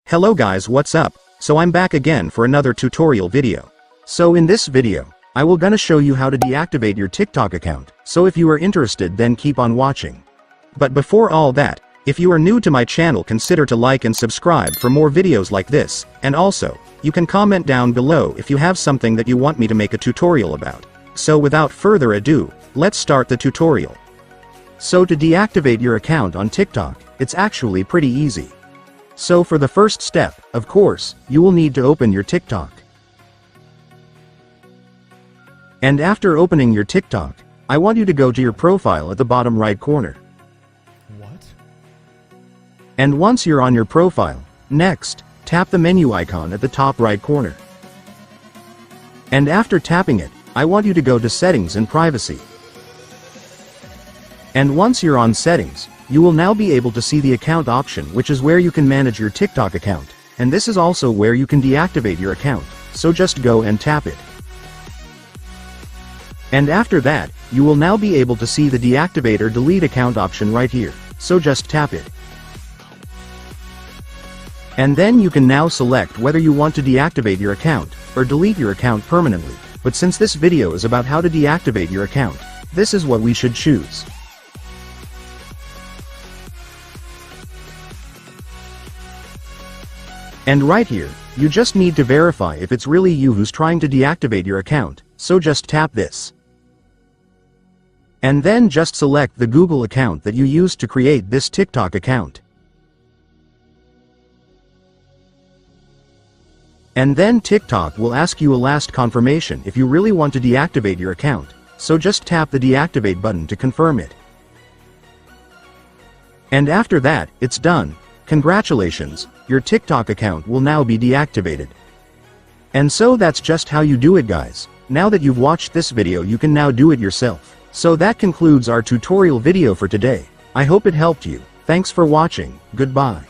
Hello guys, what's up? So I'm back again for another tutorial video. So in this video, I will gonna show you how to deactivate your TikTok account, so if you are interested then keep on watching. But before all that, if you are new to my channel consider to like and subscribe for more videos like this, and also, you can comment down below if you have something that you want me to make a tutorial about. So without further ado, let's start the tutorial. So to deactivate your account on TikTok, it's actually pretty easy. So for the first step, of course, you will need to open your TikTok. And after opening your TikTok, I want you to go to your profile at the bottom right corner. What? And once you're on your profile, next, tap the menu icon at the top right corner. And after tapping it, I want you to go to Settings and Privacy. And once you're on Settings, you will now be able to see the account option, which is where you can manage your TikTok account, and this is also where you can deactivate your account, so just go and tap it. And after that, you will now be able to see the deactivate or delete account option right here, so just tap it. And then you can now select whether you want to deactivate your account, or delete your account permanently, but since this video is about how to deactivate your account, this is what we should choose. And right here, you just need to verify if it's really you who's trying to deactivate your account, so just tap this. And then just select the Google account that you used to create this TikTok account. And then TikTok will ask you a last confirmation if you really want to deactivate your account, so just tap the deactivate button to confirm it. And after that, it's done. Congratulations, your TikTok account will now be deactivated. And so that's just how you do it, guys. Now that you've watched this video, you can now do it yourself. So that concludes our tutorial video for today. I hope it helped you. Thanks for watching. Goodbye.